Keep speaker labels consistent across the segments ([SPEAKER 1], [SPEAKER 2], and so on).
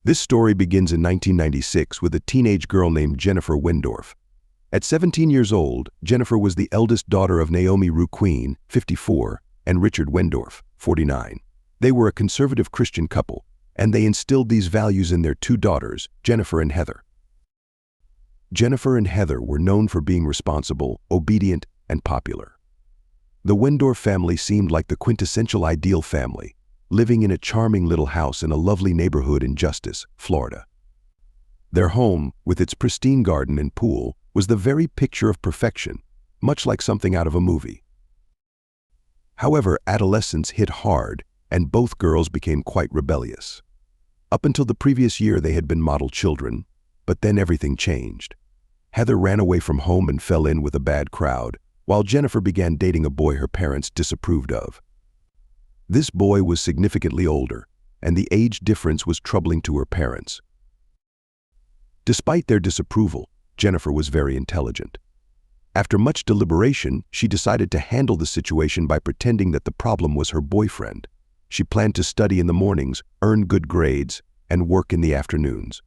[SPEAKER 1] This story begins in 1996 with a teenage girl named Jennifer Wendorf. At 17 years old, Jennifer was the eldest daughter of Naomi Ruquin, 54, and Richard Wendorf, 49. They were a conservative Christian couple, and they instilled these values in their two daughters, Jennifer and Heather. Jennifer and Heather were known for being responsible, obedient, and popular. The Wendorf family seemed like the quintessential ideal family, living in a charming little house in a lovely neighborhood in Justice, Florida. Their home, with its pristine garden and pool, was the very picture of perfection, much like something out of a movie. However, adolescence hit hard, and both girls became quite rebellious. Up until the previous year, they had been model children, but then everything changed. Heather ran away from home and fell in with a bad crowd, while Jennifer began dating a boy her parents disapproved of. This boy was significantly older, and the age difference was troubling to her parents. Despite their disapproval, Jennifer was very intelligent. After much deliberation, she decided to handle the situation by pretending that the problem was her boyfriend. She planned to study in the mornings, earn good grades, and work in the afternoons.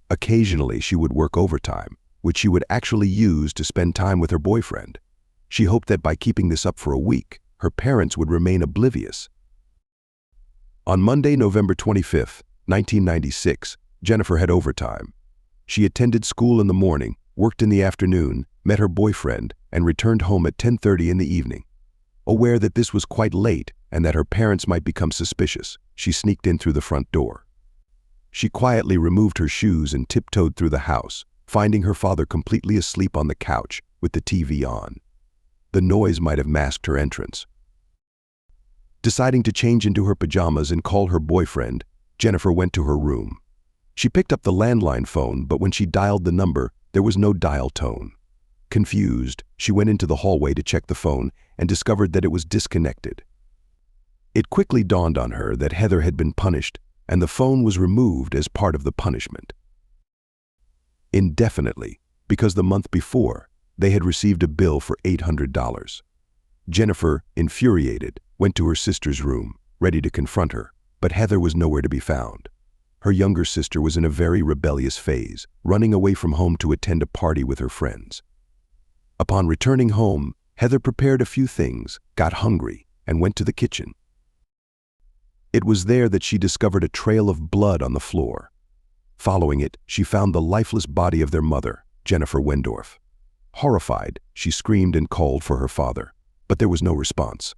[SPEAKER 1] Occasionally, she would work overtime, which she would actually use to spend time with her boyfriend. She hoped that by keeping this up for a week, her parents would remain oblivious. On Monday, November 25, 1996, Jennifer had overtime. She attended school in the morning, worked in the afternoon, met her boyfriend, and returned home at 10:30 in the evening. Aware that this was quite late and that her parents might become suspicious, she sneaked in through the front door. She quietly removed her shoes and tiptoed through the house, finding her father completely asleep on the couch with the TV on. The noise might have masked her entrance. Deciding to change into her pajamas and call her boyfriend, Jennifer went to her room. She picked up the landline phone, but when she dialed the number, there was no dial tone. Confused, she went into the hallway to check the phone and discovered that it was disconnected. It quickly dawned on her that Heather had been punished, and the phone was removed as part of the punishment. Indefinitely, because the month before, they had received a bill for $800. Jennifer, infuriated, went to her sister's room, ready to confront her, but Heather was nowhere to be found. Her younger sister was in a very rebellious phase, running away from home to attend a party with her friends. Upon returning home, Heather prepared a few things, got hungry, and went to the kitchen. It was there that she discovered a trail of blood on the floor. Following it, she found the lifeless body of their mother, Jennifer Wendorf. Horrified, she screamed and called for her father, but there was no response.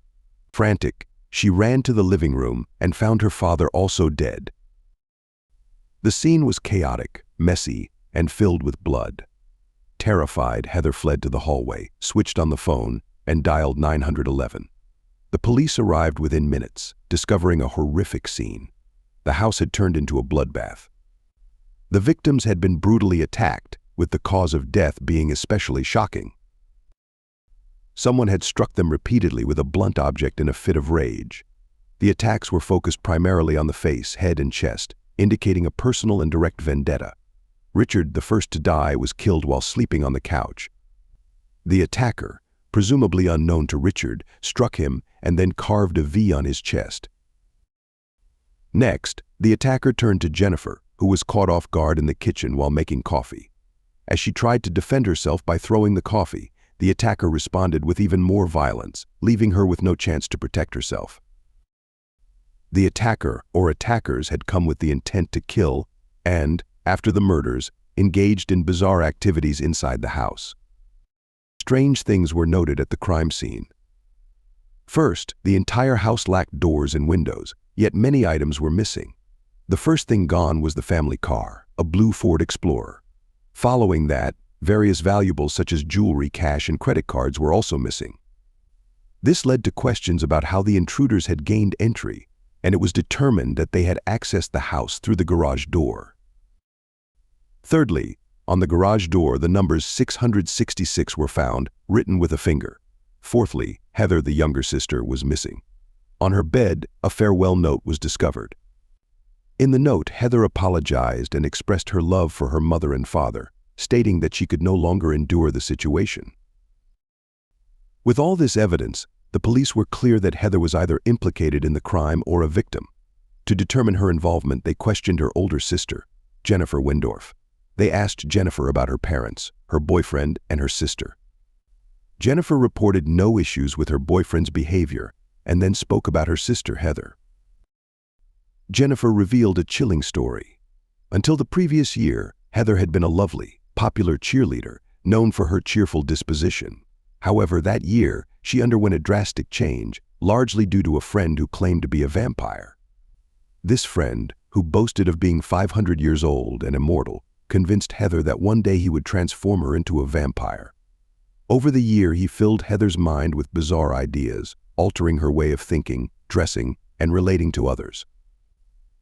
[SPEAKER 1] Frantic, she ran to the living room and found her father also dead. The scene was chaotic, messy, and filled with blood. Terrified, Heather fled to the hallway, switched on the phone, and dialed 911. The police arrived within minutes, discovering a horrific scene. The house had turned into a bloodbath. The victims had been brutally attacked, with the cause of death being especially shocking. Someone had struck them repeatedly with a blunt object in a fit of rage. The attacks were focused primarily on the face, head, and chest, indicating a personal and direct vendetta. Richard, the first to die, was killed while sleeping on the couch. The attacker, presumably unknown to Richard, struck him and then carved a V on his chest. Next, the attacker turned to Jennifer, who was caught off guard in the kitchen while making coffee. As she tried to defend herself by throwing the coffee, the attacker responded with even more violence, leaving her with no chance to protect herself. The attacker or attackers had come with the intent to kill and, after the murders, engaged in bizarre activities inside the house. Strange things were noted at the crime scene. First, the entire house lacked doors and windows, yet many items were missing. The first thing gone was the family car, a blue Ford Explorer. Following that, various valuables such as jewelry, cash, and credit cards were also missing. This led to questions about how the intruders had gained entry, and it was determined that they had accessed the house through the garage door. Thirdly, on the garage door, the numbers 666 were found, written with a finger. Fourthly, Heather, the younger sister, was missing. On her bed, a farewell note was discovered. In the note, Heather apologized and expressed her love for her mother and father, stating that she could no longer endure the situation. With all this evidence, the police were clear that Heather was either implicated in the crime or a victim. To determine her involvement, they questioned her older sister, Jennifer Wendorf. They asked Jennifer about her parents, her boyfriend, and her sister. Jennifer reported no issues with her boyfriend's behavior and then spoke about her sister, Heather. Jennifer revealed a chilling story. Until the previous year, Heather had been a lovely, popular cheerleader, known for her cheerful disposition. However, that year, she underwent a drastic change, largely due to a friend who claimed to be a vampire. This friend, who boasted of being 500 years old and immortal, convinced Heather that one day he would transform her into a vampire. Over the year, he filled Heather's mind with bizarre ideas, altering her way of thinking, dressing, and relating to others.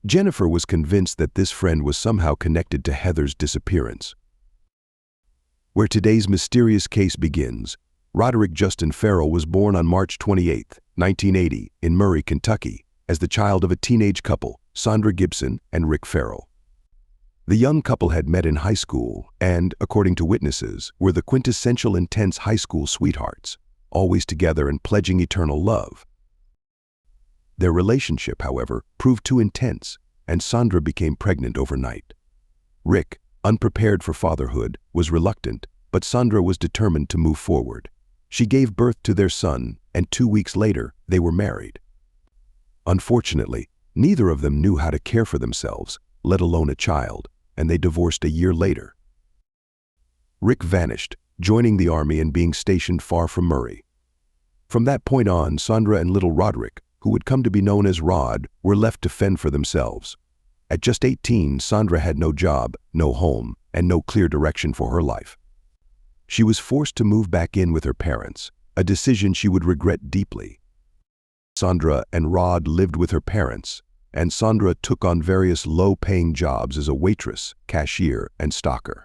[SPEAKER 1] Jennifer was convinced that this friend was somehow connected to Heather's disappearance. Where today's mysterious case begins, Roderick Justin Ferrell was born on March 28, 1980, in Murray, Kentucky, as the child of a teenage couple, Sandra Gibson and Rick Ferrell. The young couple had met in high school and, according to witnesses, were the quintessential intense high school sweethearts, always together and pledging eternal love. Their relationship, however, proved too intense, and Sandra became pregnant overnight. Rick, unprepared for fatherhood, was reluctant, but Sandra was determined to move forward. She gave birth to their son, and 2 weeks later, they were married. Unfortunately, neither of them knew how to care for themselves, let alone a child, and they divorced a year later. Rick vanished, joining the army and being stationed far from Murray. From that point on, Sandra and little Roderick, who would come to be known as Rod, were left to fend for themselves. At just 18, Sandra had no job, no home, and no clear direction for her life. She was forced to move back in with her parents, a decision she would regret deeply. Sandra and Rod lived with her parents, and Sandra took on various low-paying jobs as a waitress, cashier, and stocker.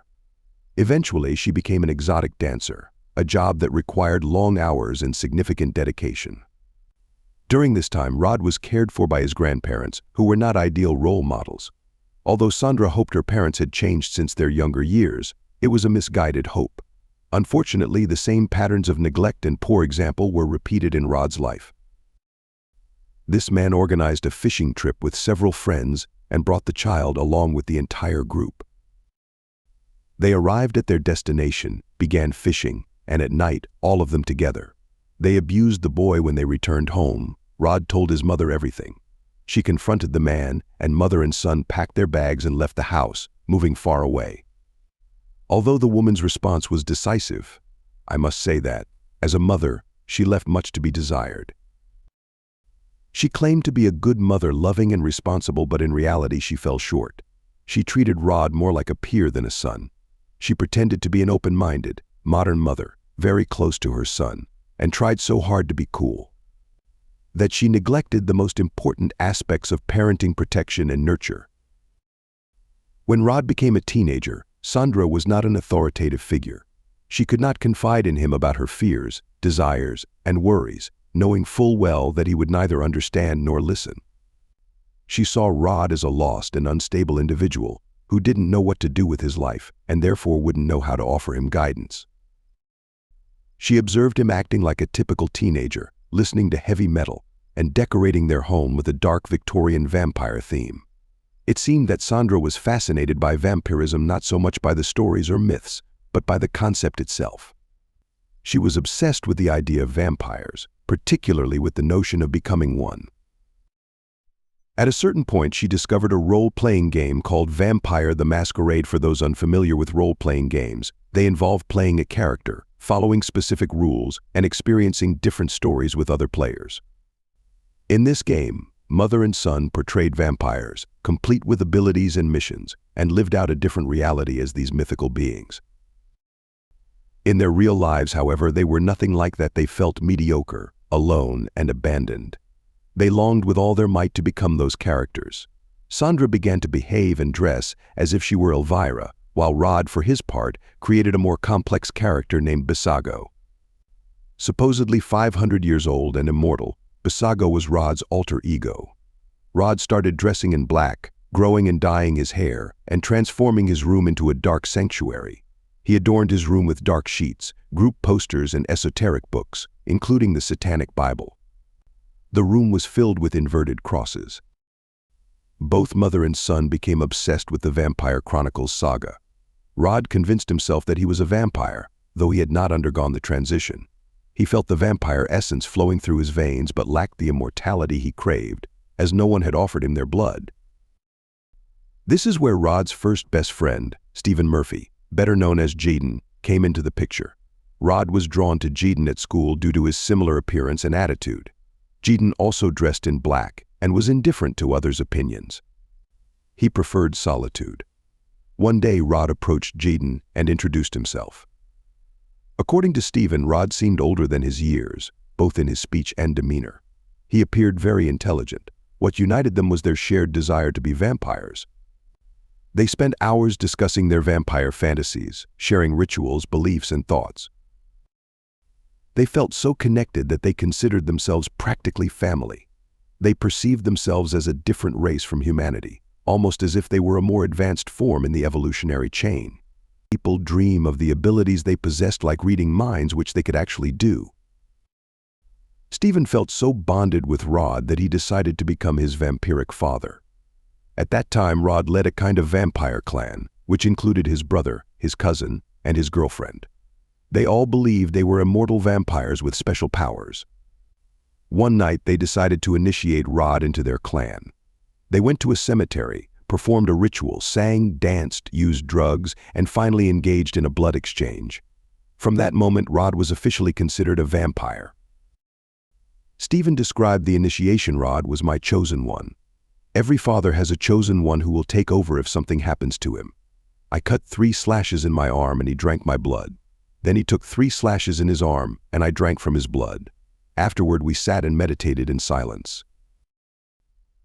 [SPEAKER 1] Eventually, she became an exotic dancer, a job that required long hours and significant dedication. During this time, Rod was cared for by his grandparents, who were not ideal role models. Although Sandra hoped her parents had changed since their younger years, it was a misguided hope. Unfortunately, the same patterns of neglect and poor example were repeated in Rod's life. This man organized a fishing trip with several friends and brought the child along with the entire group. They arrived at their destination, began fishing, and at night, all of them together. They abused the boy when they returned home. Rod told his mother everything. She confronted the man, and mother and son packed their bags and left the house, moving far away. Although the woman's response was decisive, I must say that, as a mother, she left much to be desired. She claimed to be a good mother, loving and responsible, but in reality she fell short. She treated Rod more like a peer than a son. She pretended to be an open-minded, modern mother, very close to her son, and tried so hard to be cool that she neglected the most important aspects of parenting: protection and nurture. When Rod became a teenager, Sandra was not an authoritative figure. She could not confide in him about her fears, desires, and worries, knowing full well that he would neither understand nor listen. She saw Rod as a lost and unstable individual who didn't know what to do with his life and therefore wouldn't know how to offer him guidance. She observed him acting like a typical teenager, listening to heavy metal and decorating their home with a dark Victorian vampire theme. It seemed that Sandra was fascinated by vampirism, not so much by the stories or myths, but by the concept itself. She was obsessed with the idea of vampires, particularly with the notion of becoming one. At a certain point, she discovered a role-playing game called Vampire the Masquerade. For those unfamiliar with role-playing games, they involve playing a character, following specific rules, and experiencing different stories with other players. In this game, mother and son portrayed vampires, complete with abilities and missions, and lived out a different reality as these mythical beings. In their real lives, however, they were nothing like that. They felt mediocre, alone, and abandoned. They longed with all their might to become those characters. Sandra began to behave and dress as if she were Elvira, while Rod, for his part, created a more complex character named Bisago. Supposedly 500 years old and immortal, Bisago was Rod's alter ego. Rod started dressing in black, growing and dyeing his hair, and transforming his room into a dark sanctuary. He adorned his room with dark sheets, group posters, and esoteric books, including the Satanic Bible. The room was filled with inverted crosses. Both mother and son became obsessed with the Vampire Chronicles saga. Rod convinced himself that he was a vampire, though he had not undergone the transition. He felt the vampire essence flowing through his veins but lacked the immortality he craved, as no one had offered him their blood. This is where Rod's first best friend, Stephen Murphy, better known as Jaden, came into the picture. Rod was drawn to Jaden at school due to his similar appearance and attitude. Jaden also dressed in black and was indifferent to others' opinions. He preferred solitude. One day, Rod approached Jaden and introduced himself. According to Stephen, Rod seemed older than his years, both in his speech and demeanor. He appeared very intelligent. What united them was their shared desire to be vampires. They spent hours discussing their vampire fantasies, sharing rituals, beliefs, and thoughts. They felt so connected that they considered themselves practically family. They perceived themselves as a different race from humanity, almost as if they were a more advanced form in the evolutionary chain. People dream of the abilities they possessed, like reading minds, which they could actually do. Stephen felt so bonded with Rod that he decided to become his vampiric father. At that time, Rod led a kind of vampire clan, which included his brother, his cousin, and his girlfriend. They all believed they were immortal vampires with special powers. One night, they decided to initiate Rod into their clan. They went to a cemetery, performed a ritual, sang, danced, used drugs, and finally engaged in a blood exchange. From that moment, Rod was officially considered a vampire. Stephen described the initiation. Rod was my chosen one. Every father has a chosen one who will take over if something happens to him. I cut 3 slashes in my arm and he drank my blood. Then he took 3 slashes in his arm and I drank from his blood. Afterward, we sat and meditated in silence.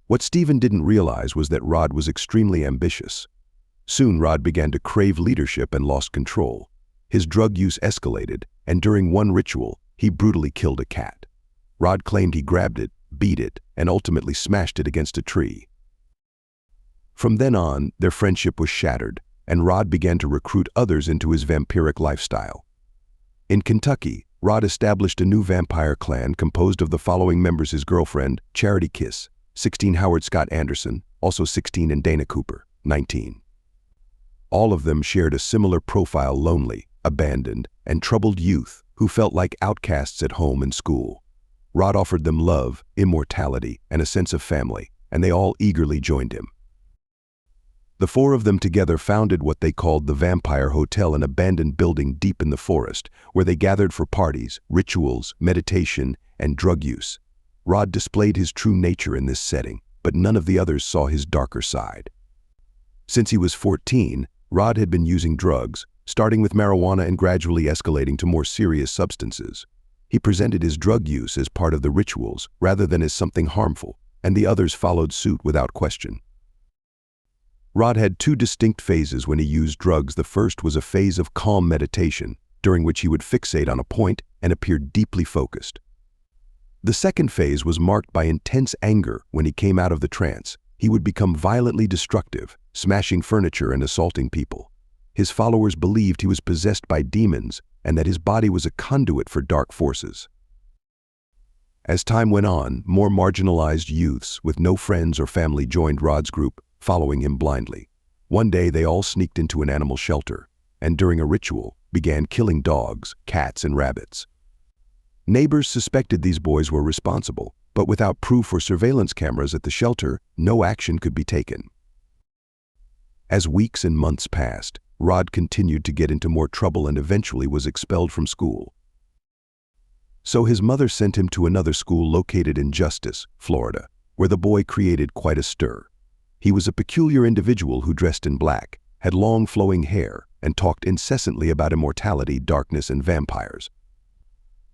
[SPEAKER 1] What Stephen didn't realize was that Rod was extremely ambitious. Soon, Rod began to crave leadership and lost control. His drug use escalated, and during one ritual, he brutally killed a cat. Rod claimed he grabbed it, beat it, and ultimately smashed it against a tree. From then on, their friendship was shattered, and Rod began to recruit others into his vampiric lifestyle. In Kentucky, Rod established a new vampire clan composed of the following members: his girlfriend, Charity Kiss, 16, Howard Scott Anderson, also 16, and Dana Cooper, 19. All of them shared a similar profile: lonely, abandoned, and troubled youth who felt like outcasts at home and school. Rod offered them love, immortality, and a sense of family, and they all eagerly joined him. The 4 of them together founded what they called the Vampire Hotel, an abandoned building deep in the forest, where they gathered for parties, rituals, meditation, and drug use. Rod displayed his true nature in this setting, but none of the others saw his darker side. Since he was 14, Rod had been using drugs, starting with marijuana and gradually escalating to more serious substances. He presented his drug use as part of the rituals rather than as something harmful, and the others followed suit without question. Rod had 2 distinct phases when he used drugs. The first was a phase of calm meditation, during which he would fixate on a point and appear deeply focused. The second phase was marked by intense anger. When he came out of the trance, he would become violently destructive, smashing furniture and assaulting people. His followers believed he was possessed by demons and that his body was a conduit for dark forces. As time went on, more marginalized youths with no friends or family joined Rod's group, following him blindly. One day, they all sneaked into an animal shelter, and during a ritual, began killing dogs, cats, and rabbits. Neighbors suspected these boys were responsible, but without proof or surveillance cameras at the shelter, no action could be taken. As weeks and months passed, Rod continued to get into more trouble and eventually was expelled from school. So his mother sent him to another school located in Justice, Florida, where the boy created quite a stir. He was a peculiar individual who dressed in black, had long flowing hair, and talked incessantly about immortality, darkness, and vampires.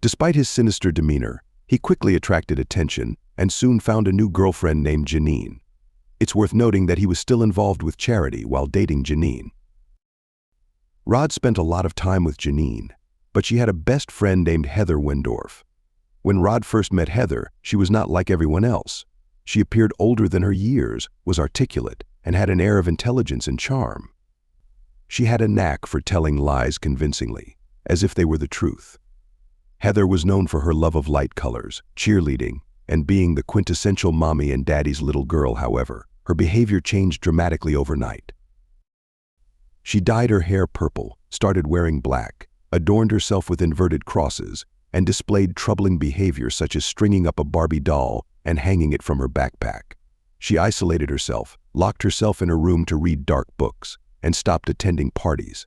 [SPEAKER 1] Despite his sinister demeanor, he quickly attracted attention and soon found a new girlfriend named Janine. It's worth noting that he was still involved with Charity while dating Janine. Rod spent a lot of time with Janine, but she had a best friend named Heather Wendorf. When Rod first met Heather, she was not like everyone else. She appeared older than her years, was articulate, and had an air of intelligence and charm. She had a knack for telling lies convincingly, as if they were the truth. Heather was known for her love of light colors, cheerleading, and being the quintessential mommy and daddy's little girl. However, her behavior changed dramatically overnight. She dyed her hair purple, started wearing black, adorned herself with inverted crosses, and displayed troubling behavior such as stringing up a Barbie doll and hanging it from her backpack. She isolated herself, locked herself in her room to read dark books, and stopped attending parties.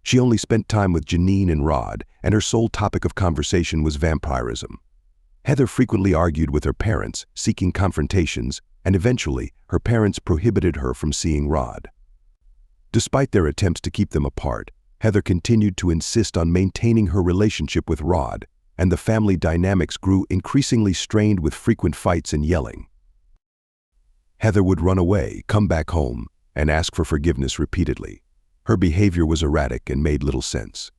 [SPEAKER 1] She only spent time with Janine and Rod, and her sole topic of conversation was vampirism. Heather frequently argued with her parents, seeking confrontations, and eventually, her parents prohibited her from seeing Rod. Despite their attempts to keep them apart, Heather continued to insist on maintaining her relationship with Rod, and the family dynamics grew increasingly strained with frequent fights and yelling. Heather would run away, come back home, and ask for forgiveness repeatedly. Her behavior was erratic and made little sense.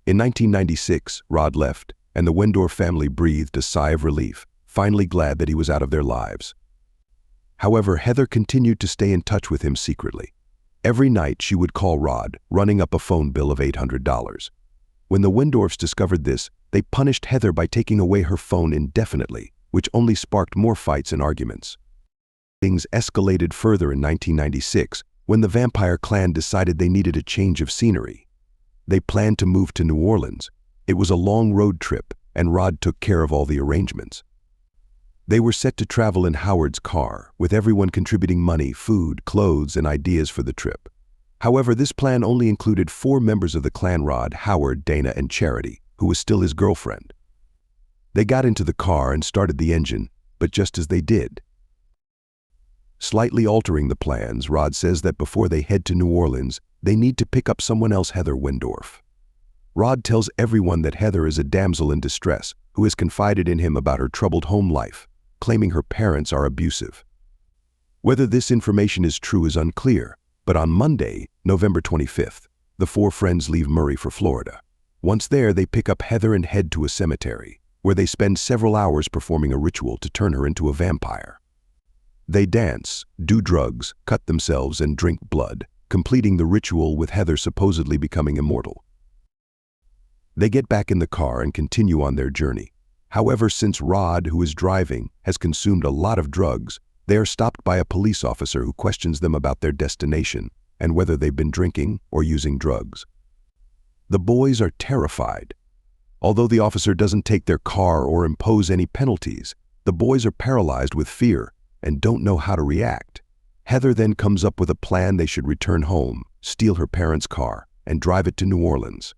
[SPEAKER 1] In 1996, Rod left, and the Wendorf family breathed a sigh of relief, finally glad that he was out of their lives. However, Heather continued to stay in touch with him secretly. Every night she would call Rod, running up a phone bill of $800. When the Wendorfs discovered this, they punished Heather by taking away her phone indefinitely, which only sparked more fights and arguments. Things escalated further in 1996 when the vampire clan decided they needed a change of scenery. They planned to move to New Orleans. It was a long road trip, and Rod took care of all the arrangements. They were set to travel in Howard's car, with everyone contributing money, food, clothes, and ideas for the trip. However, this plan only included 4 members of the clan: Rod, Howard, Dana, and Charity, who was still his girlfriend. They got into the car and started the engine, but just as they did, slightly altering the plans, Rod says that before they head to New Orleans, they need to pick up someone else, Heather Wendorf. Rod tells everyone that Heather is a damsel in distress who has confided in him about her troubled home life, claiming her parents are abusive. Whether this information is true is unclear, but on Monday, November 25th, the 4 friends leave Murray for Florida. Once there, they pick up Heather and head to a cemetery, where they spend several hours performing a ritual to turn her into a vampire. They dance, do drugs, cut themselves, and drink blood, completing the ritual with Heather supposedly becoming immortal. They get back in the car and continue on their journey. However, since Rod, who is driving, has consumed a lot of drugs, they are stopped by a police officer who questions them about their destination and whether they've been drinking or using drugs. The boys are terrified. Although the officer doesn't take their car or impose any penalties, the boys are paralyzed with fear and don't know how to react. Heather then comes up with a plan: they should return home, steal her parents' car, and drive it to New Orleans.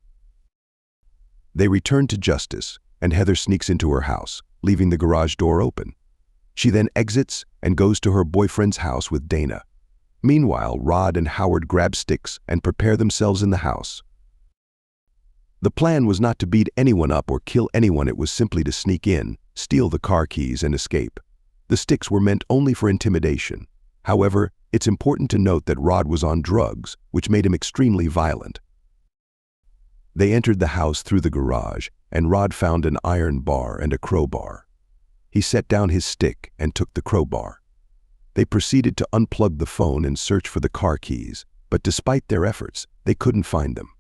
[SPEAKER 1] They return to Justice, and Heather sneaks into her house, leaving the garage door open. She then exits and goes to her boyfriend's house with Dana. Meanwhile, Rod and Howard grab sticks and prepare themselves in the house. The plan was not to beat anyone up or kill anyone, it was simply to sneak in, steal the car keys, and escape. The sticks were meant only for intimidation. However, it's important to note that Rod was on drugs, which made him extremely violent. They entered the house through the garage, and Rod found an iron bar and a crowbar. He set down his stick and took the crowbar. They proceeded to unplug the phone and search for the car keys, but despite their efforts, they couldn't find them.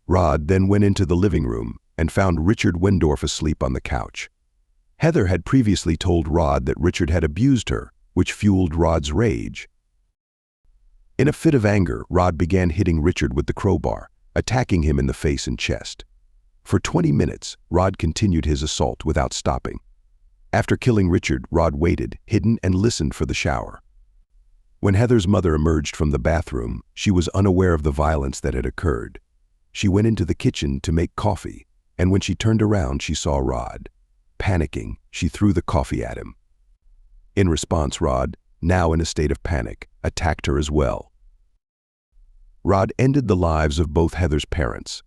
[SPEAKER 1] Rod then went into the living room and found Richard Wendorf asleep on the couch. Heather had previously told Rod that Richard had abused her, which fueled Rod's rage. In a fit of anger, Rod began hitting Richard with the crowbar, attacking him in the face and chest. For 20 minutes, Rod continued his assault without stopping. After killing Richard, Rod waited, hidden, and listened for the shower. When Heather's mother emerged from the bathroom, she was unaware of the violence that had occurred. She went into the kitchen to make coffee, and when she turned around, she saw Rod. Panicking, she threw the coffee at him. In response, Rod, now in a state of panic, attacked her as well. Rod ended the lives of both Heather's parents.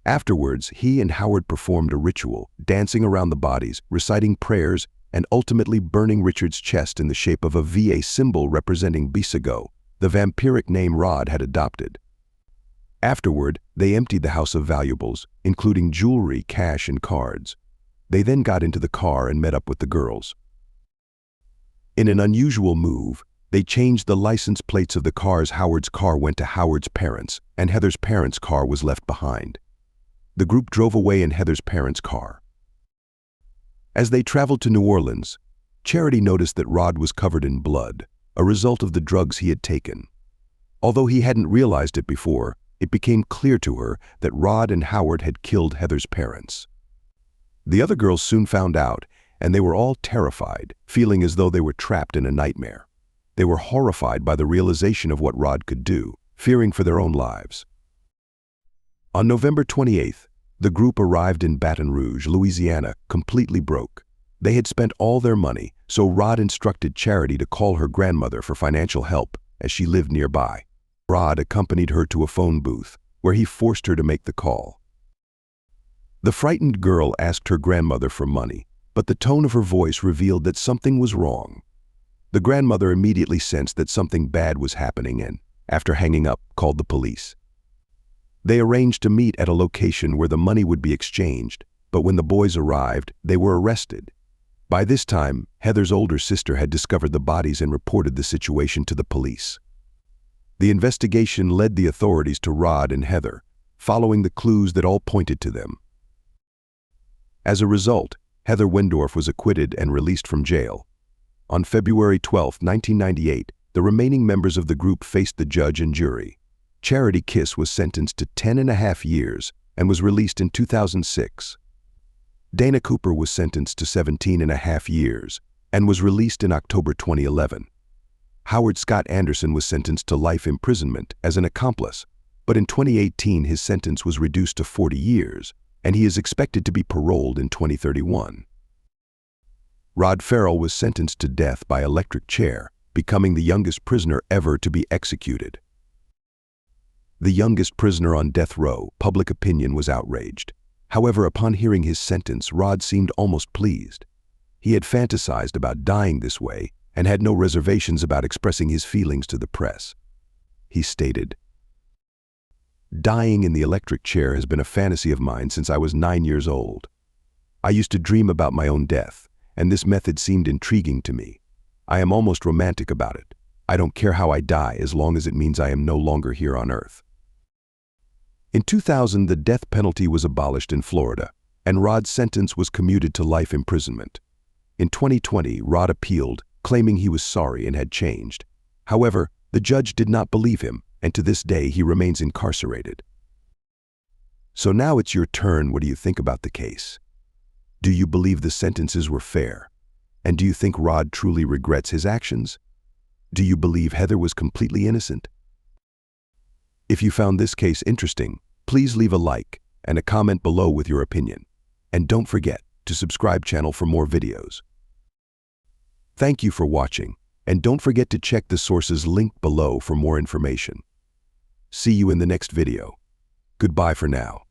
[SPEAKER 1] Afterwards, he and Howard performed a ritual, dancing around the bodies, reciting prayers, and ultimately burning Richard's chest in the shape of a V, a symbol representing Bisago, the vampiric name Rod had adopted. Afterward, they emptied the house of valuables, including jewelry, cash, and cards. They then got into the car and met up with the girls. In an unusual move, they changed the license plates of the cars. Howard's car went to Howard's parents, and Heather's parents' car was left behind. The group drove away in Heather's parents' car. As they traveled to New Orleans, Charity noticed that Rod was covered in blood. a result of the drugs he had taken. Although he hadn't realized it before, it became clear to her that Rod and Howard had killed Heather's parents. The other girls soon found out, and they were all terrified, feeling as though they were trapped in a nightmare. They were horrified by the realization of what Rod could do, fearing for their own lives. On November 28th, the group arrived in Baton Rouge, Louisiana, completely broke. They had spent all their money, so Rod instructed Charity to call her grandmother for financial help, as she lived nearby. Rod accompanied her to a phone booth, where he forced her to make the call. The frightened girl asked her grandmother for money, but the tone of her voice revealed that something was wrong. The grandmother immediately sensed that something bad was happening and, after hanging up, called the police. They arranged to meet at a location where the money would be exchanged, but when the boys arrived, they were arrested. By this time, Heather's older sister had discovered the bodies and reported the situation to the police. The investigation led the authorities to Rod and Heather, following the clues that all pointed to them. As a result, Heather Wendorf was acquitted and released from jail. On February 12, 1998, the remaining members of the group faced the judge and jury. Charity Kiss was sentenced to 10.5 years and was released in 2006. Dana Cooper was sentenced to 17.5 years and was released in October 2011. Howard Scott Anderson was sentenced to life imprisonment as an accomplice, but in 2018 his sentence was reduced to 40 years, and he is expected to be paroled in 2031. Rod Ferrell was sentenced to death by electric chair, becoming the youngest prisoner ever to be executed. The youngest prisoner on death row, public opinion was outraged. However, upon hearing his sentence, Rod seemed almost pleased. He had fantasized about dying this way and had no reservations about expressing his feelings to the press. He stated, "Dying in the electric chair has been a fantasy of mine since I was 9 years old. I used to dream about my own death, and this method seemed intriguing to me. I am almost romantic about it. I don't care how I die as long as it means I am no longer here on Earth." In 2000, the death penalty was abolished in Florida, and Rod's sentence was commuted to life imprisonment. In 2020, Rod appealed, claiming he was sorry and had changed. However, the judge did not believe him, and to this day he remains incarcerated. So now it's your turn. What do you think about the case? Do you believe the sentences were fair? And do you think Rod truly regrets his actions? Do you believe Heather was completely innocent? If you found this case interesting, please leave a like and a comment below with your opinion. And don't forget to subscribe channel for more videos. Thank you for watching, and don't forget to check the sources linked below for more information. See you in the next video. Goodbye for now.